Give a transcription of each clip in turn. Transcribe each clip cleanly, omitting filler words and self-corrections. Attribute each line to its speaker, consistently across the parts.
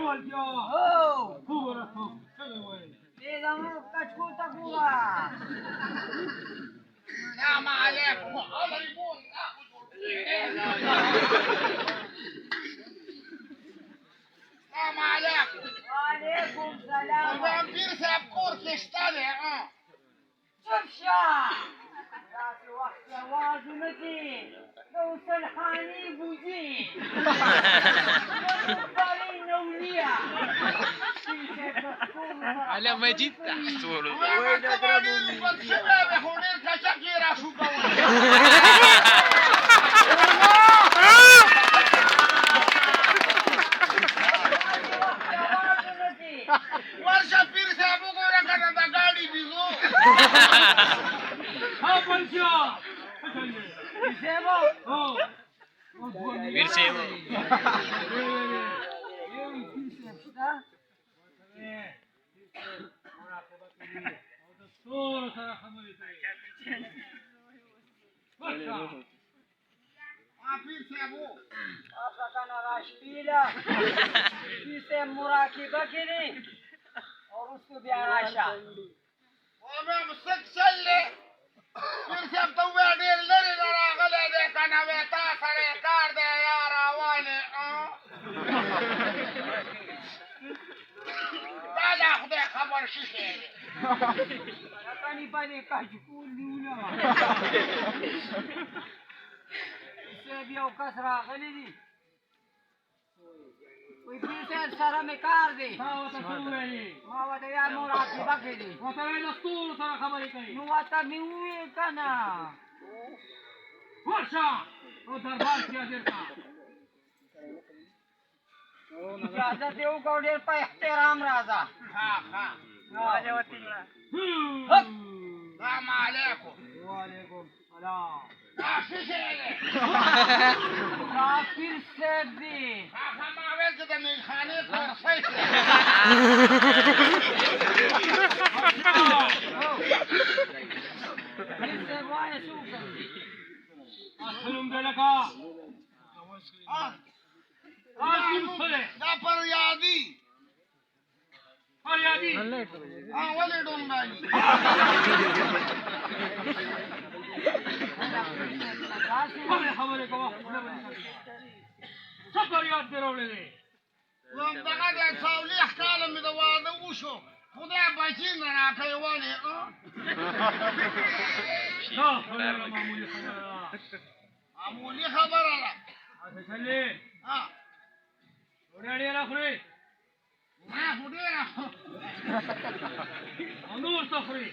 Speaker 1: بلکیا
Speaker 2: او
Speaker 1: خوب رفتم خیلی وای
Speaker 2: دیدم کچکو تکوها
Speaker 3: السلام عليكم الله يبون السلام عليكم
Speaker 2: وعليكم سلام
Speaker 3: وفامبير سابقور كشتاني
Speaker 2: شفشا راسي وقت جواز ومتين لو سلحاني بوزين فرين أولياء
Speaker 4: على مجيد تحصول
Speaker 3: وين اضربوا شباب هونين كشكيرة شو ورشة فير سابقور كذا دقالي بيزو
Speaker 1: ها بلکیا
Speaker 2: سيبو
Speaker 4: फिर से वो
Speaker 3: فير سابقور
Speaker 2: आपका खाना राशपीला इसे मुराकिबा करें और उसको भी आशा
Speaker 3: وما مسك سلة فير ساب توادي اللي نرى غلا ذيك أنا بيتاثر كار ده يا رواني بعد أخذ خبر شيء
Speaker 2: पानी पानी का जुकूल लूना इसे भी औकात रागली दी कोई फिर से सारा में कार दे
Speaker 1: ها وتسوي
Speaker 2: मावा दे यार मुराकिबा करें
Speaker 1: وترى دستور سره خبرې کوي
Speaker 2: نواتا میوه کنا
Speaker 1: ورشه او دربار کې حاضر کا
Speaker 2: اجازه دیو کو ډیر په احترام راځه
Speaker 3: ها ها
Speaker 2: راځه وتیلا
Speaker 3: السلام عليكم
Speaker 1: وعليكم السلام
Speaker 2: کافر سے دی
Speaker 3: ما ويلك ده من خانه فرصيت
Speaker 2: پھر سے وای شو کړی
Speaker 1: اسلم دلکا قاسم سره
Speaker 3: ده فريادي
Speaker 1: فریادی
Speaker 3: ولي دونغاني
Speaker 1: خبره خبره کوه څه فریاد درولې
Speaker 3: لم دغه صالح کالم د واده وشو خدای بچین را کوي
Speaker 1: لا خبره معمولی خبره
Speaker 3: معمولی خبره ده
Speaker 1: اته چلې
Speaker 3: ها
Speaker 1: وړاندې راخوري
Speaker 3: ما خدای
Speaker 1: انور سفري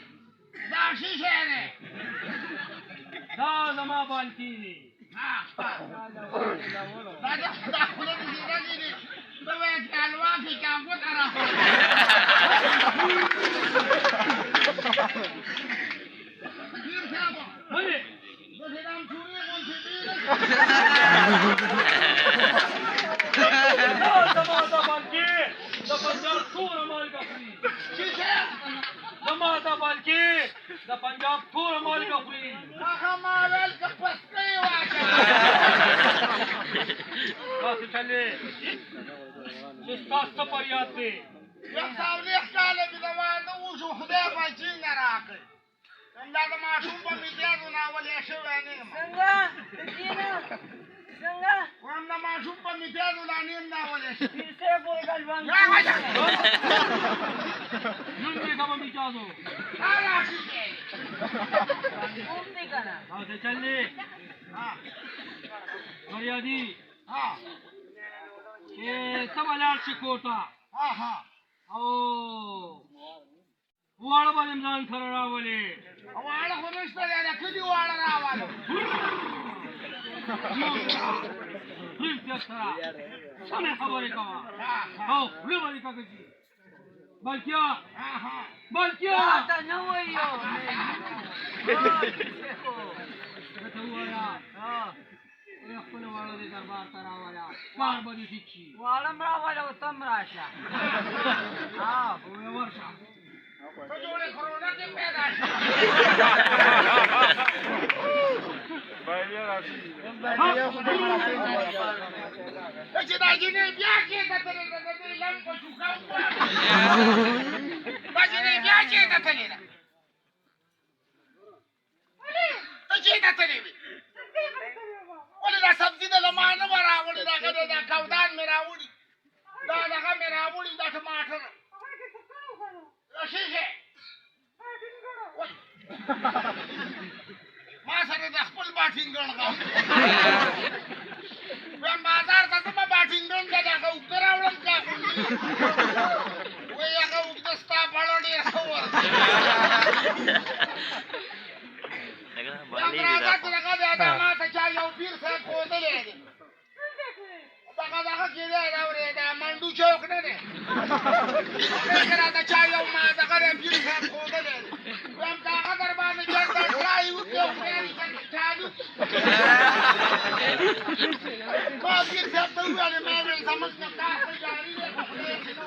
Speaker 3: دا شیشه ده
Speaker 1: دا زما بالکی
Speaker 3: ها دا خدای دې راځي دا وایي کالوا کې کاغو ترا پیر صاحب
Speaker 1: ولې
Speaker 3: د نام چوري مونږ
Speaker 1: زما دا بالکی د پنجاب ټول مال کفري
Speaker 3: شیشه
Speaker 1: زما دا بالکی د پنجاب ټول مال کفري
Speaker 3: هغه مال که پسکې واچا
Speaker 1: تاسو چلې چې تاسو فریاد دی
Speaker 3: یو صالح کالم د واده وشو خدای بچین راکړي دا د ماشوم په میډیانو ناولې شوی نه
Speaker 2: څنګه دکینه څنګه
Speaker 3: وام د ماشوم په میډیانو باندې ناولې شوی
Speaker 2: پھر سے بولګل وان
Speaker 3: یا واچا
Speaker 1: نن دې کوم میچازو
Speaker 3: سارا شیشه
Speaker 2: کوم دی کنا
Speaker 1: تاسو چلې
Speaker 3: ها
Speaker 1: فریادی
Speaker 3: ها
Speaker 1: چې سوالار شي کوټه
Speaker 3: ها ها
Speaker 1: او واړه باندې ځان سره راولې
Speaker 3: واړه خو نشته دا کلی واړه راواله
Speaker 1: پرنسس سره سمه خبرې کوه
Speaker 3: ها
Speaker 1: او لوړې کاږي بلکیا
Speaker 3: ها ها
Speaker 1: بلکیا
Speaker 2: تا نو ویو
Speaker 1: ته وایا خپل واړه دې دربار ته راوایا کار به دې شي
Speaker 2: والم را ولا تم راشه ها
Speaker 1: ورشه
Speaker 3: ته جوړه کرونا کې پیدا شي چې دا جنې بیا کې د ترې د لم په بجنې بیا چېرته تلې ده ته چېرته تلې وې ولې دا سبزي ده له ما نه وه راوړې دغه دی دا کودان مې راوړي دا دغه مې راوړي دا ټماټر شیشې ما سره د خپل باټینګڼ غم وایم بازار ته ځمه باټینګڼ ته دغه اوږده راوړم کا وایي هغه اوږده ستا بڼه ډېر ښه ورته راځه چې دغه دی دا ما ته چا یو پیر صاحب ښودلی دی دغه کې دی دا ورې دا منډو چوک نه دی هغې کې راته چا یو ما دغه دی پیر صاحب ښودلی دی وایم که هغه در باندې چېرته ټرای وکړي او خدای دې چالو ما پیر صاحب ته وویلې ما ویل زموږ نه کار ښه جاري دی خو خدای چې نه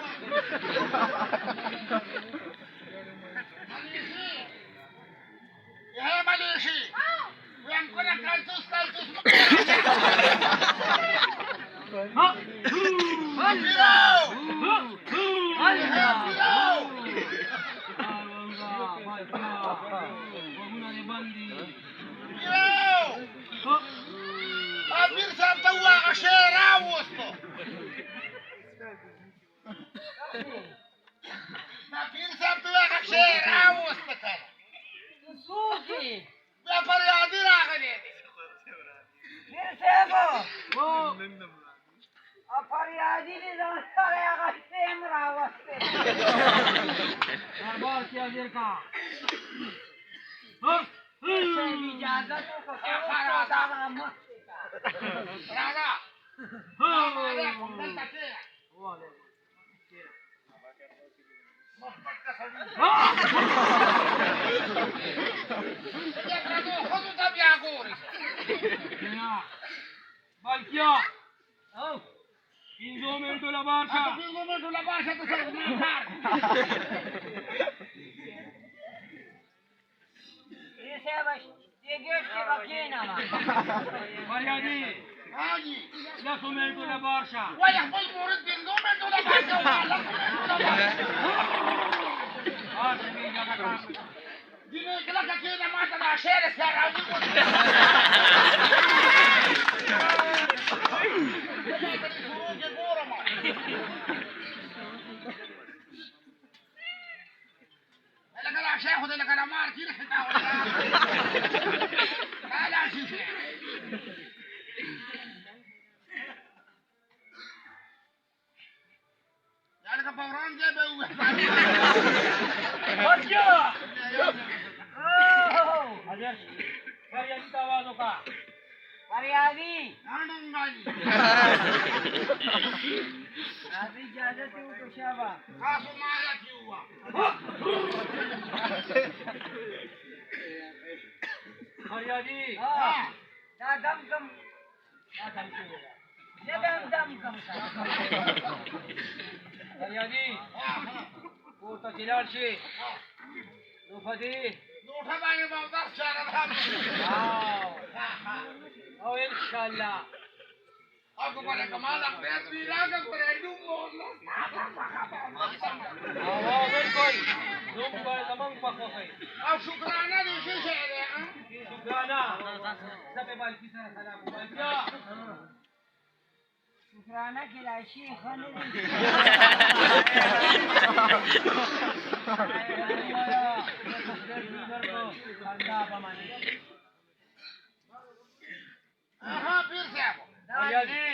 Speaker 3: وایي ملیشي ویم کنه کلتوس پیر صاحب ته ووایه هغه شی یې راووستو پیر صاحب ته ووایه هغه شی یې راووسته کنه
Speaker 2: څوک یې
Speaker 3: بیا فریادي راغلی دی
Speaker 2: پیر صاحب فریادي دې ځان سره هغه سیم راوستی
Speaker 1: دربار کې حاضر کا
Speaker 2: اجازه وکړه دغه مخکې
Speaker 3: راځه علیکم دلته کښېنه دې پردو ښځو ته بیا ګورې
Speaker 1: بلکیا پنځو منټو له بار شه
Speaker 3: پنځو منټو له بار شه ته سره زما کار
Speaker 2: پیر صاحب دې ګېټ کې به کښېنم
Speaker 1: فریادي
Speaker 3: ها جي
Speaker 1: لسو منټو له بار شه
Speaker 3: ولې خپل مورد پنځو منټو له بار شه لسو منټو له بار
Speaker 1: هاشه مې اجازه کړه
Speaker 3: جینې کلکه کښېنه ما ته دا شی رسیا راوړي لکه دا شی خو دې لکه د مار کیر خطا دا لا شیشه دا لکه په وړاندې به
Speaker 1: بلکیا حاضر فریادي ته आवाज وکړه
Speaker 2: فریادي
Speaker 3: راډنګالي
Speaker 2: راځه اجازه دې وکړه شابه
Speaker 3: تاسو ما یې ووا
Speaker 1: فریادي
Speaker 2: دا دم کم دم کم
Speaker 1: فریادي پورته چې لاړ شي لوښه دې
Speaker 3: لوټه باندې به اودس چاره
Speaker 1: او انشاءالله
Speaker 3: او که پره کمال اخبیر ویلا که پره دوم مولا
Speaker 1: او بالکل دوم به زمونږ په خوښۍ
Speaker 3: او شکرانه دې څه شی دی
Speaker 1: شکرانه زه په بالکي سره سلام وکړم
Speaker 2: شکرانه کې راشي ښه نه دي
Speaker 3: ها پیر صاحب
Speaker 1: فریادي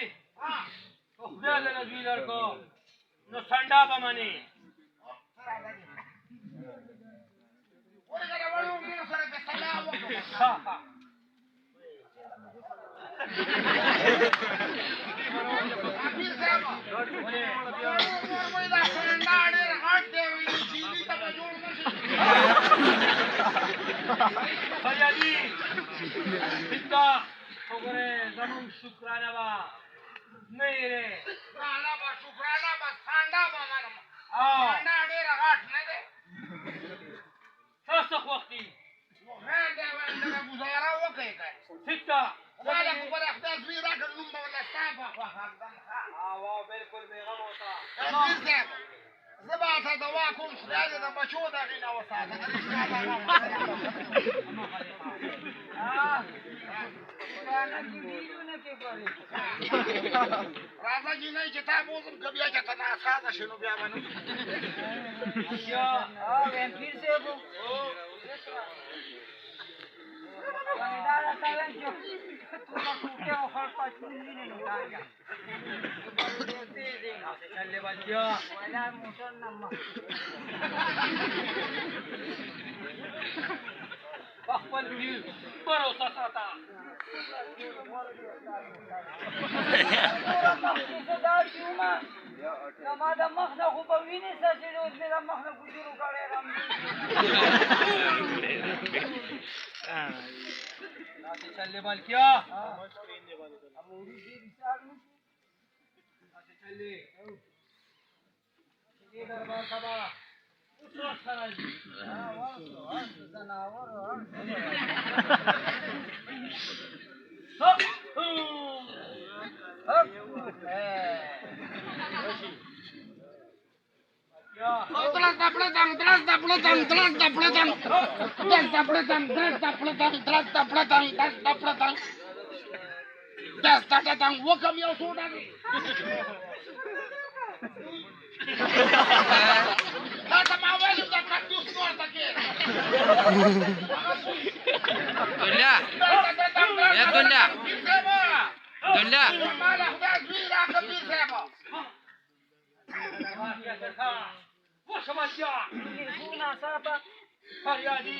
Speaker 1: که خدای له نزوي درکړو نو څنډه به منې
Speaker 3: ولې که د وړو وروڼو سره په سلا وکړو پیر صاحب وایي دا څنډه ډېر غټ دی چیني ته به جوړ نه شي
Speaker 1: فریادي هېڅ وګورې زمونږ شکرانه به نه یېرې
Speaker 3: شکرانه به څنډه به منم
Speaker 1: او
Speaker 3: څنډه ډېر غټ نه دی
Speaker 1: څه خوښ دي
Speaker 3: خیر دی وایم دغه ګزاره وکړئ که
Speaker 1: ټیک ده
Speaker 3: خدای خو به د خدای زوی راکړ نوم به ورله ستا په خوښه ږدم
Speaker 1: او بالکل بېغمه اوسه
Speaker 3: پیر صاحب زه به ته دوا کوم خدای دې د بچو دغې نه وساته راځه جینۍ چې تا بوزم که بیا چې ته ناسازه شې نو بیا به نه
Speaker 2: ویمپیر صاحب Guardare talento tu la cucchiamo far paccino non dai. Challe bachya wala motor namma. Bakhwal pir bharosa sata. Namada makhna khu bawine sa jero mera makhna gujuru kare ram. चलने वाल क्या अमूरी जी विचार में अच्छा चले ये दरबार सभा उस वक्त खड़ा जी हां वाह जनावर सब
Speaker 3: وکم یو څو ډنګ تا ته ما ویل دا کاکتوس پورته کېږه
Speaker 4: دنیا یا دنیا دنیا
Speaker 3: ماله خدای زوی راکړه پیر صاحبه
Speaker 2: وشمسيا يرفونا سابا فريادي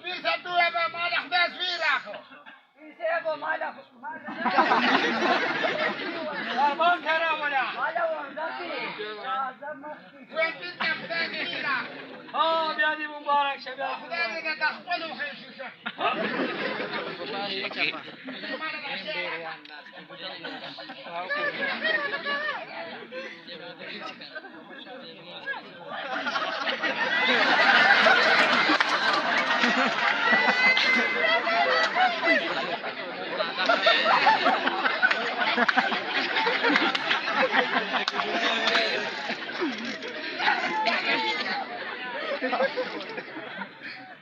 Speaker 3: پیر صاحب تو یې به ماله خدای زوی راکړه
Speaker 2: سيبو مالا مالا كرا ولا مالا وردتي
Speaker 3: وين پیر صاحب خدای دې زوی راکړه
Speaker 2: ها بيادي مبارك شباب
Speaker 3: خدای دې د خپلو ښې شوشه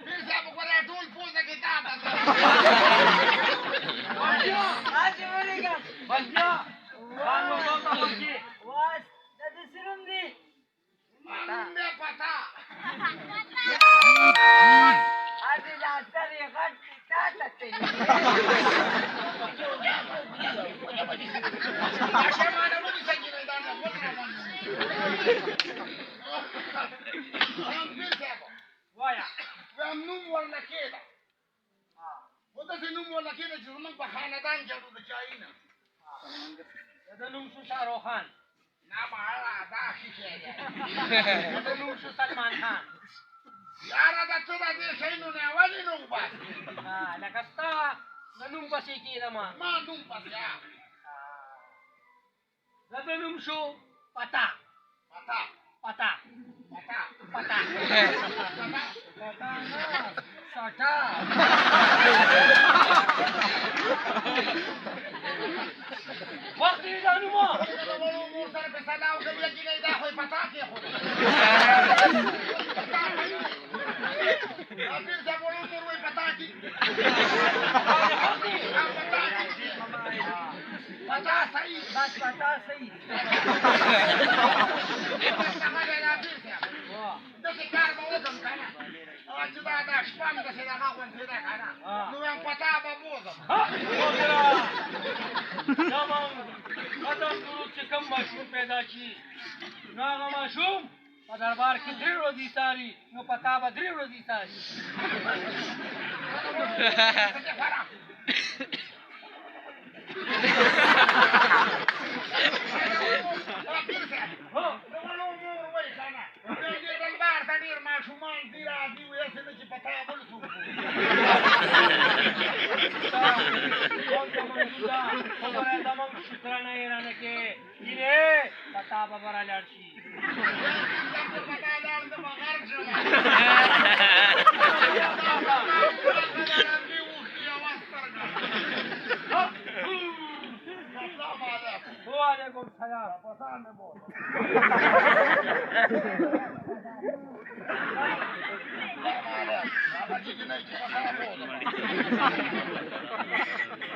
Speaker 3: پیر صاحب ګوره ټول پوزه کې تا ته
Speaker 2: आज बोलेगा बच्चा कानो बाबा बच्चे वास दादी सिरम दी
Speaker 3: معلوم دی پتا
Speaker 2: आज जाता रे गट क्या करते
Speaker 3: اشه ما نه ونی څنګه دا نه وکړم پیر صاحب
Speaker 2: وایا
Speaker 3: ویم نوم ورنه کېده خو داسې نوم ورنه کېده چې زموږ په خاندان کې د چایي نه
Speaker 2: دا نوم شو شاروخ خان
Speaker 3: نه ماړه دا ښیښی دی
Speaker 2: دا نوم شو سلمان خان
Speaker 3: یاره دا ته د دې شیانو نه ولې نوم باسې
Speaker 2: لکه ستا د نوم پسې کېدم
Speaker 3: ما نوم پسې
Speaker 2: دا د نوم شو پتا
Speaker 3: پتا
Speaker 2: پتا
Speaker 3: پتا
Speaker 2: پتا
Speaker 3: پتا
Speaker 2: ساټا وخت یې ځانو ما
Speaker 3: ورو مور سره په سلا او کبیا کې دا خو پتا کې خو پیر صاحب ورو مور وای پتا کې پتا صحیح
Speaker 2: بس پتا صحیح
Speaker 3: داسې کار به وکړم که نه چې دا شپه مې داسې دغه غوندې ده که نه نو وایم پتا به بوزم
Speaker 2: دا من قدم درود چې کوم ماشوم پیدا شي نو هغه ماشوم په دربار کې 3 ورځې ساري نو پتا به 3 ورځې ساري
Speaker 3: ماشومان دي راځي وایي چې چې پتا بل څوک
Speaker 2: خبره زموږ شکرانه یې رانه کې یې پتا به به رالاړ شي
Speaker 3: پتا لاړ د بغرب شم السلام علیکم
Speaker 2: वालेकुम सलाम
Speaker 3: पता में बोल बाबा जी की नहीं पता बोल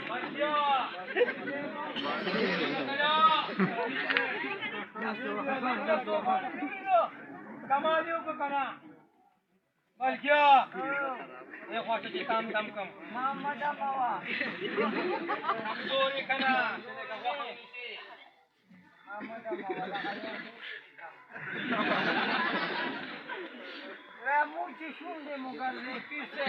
Speaker 2: भैया कमालियों को करा भैया ये ख्वाहिश की काम दम कम
Speaker 1: मोहम्मद बाबा
Speaker 2: जोरी करा
Speaker 1: मुझे सुन दे मुगर ने फिर से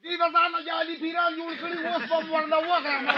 Speaker 3: जी बजाना जाली फिरा यूं करी वो सब वरना वो करा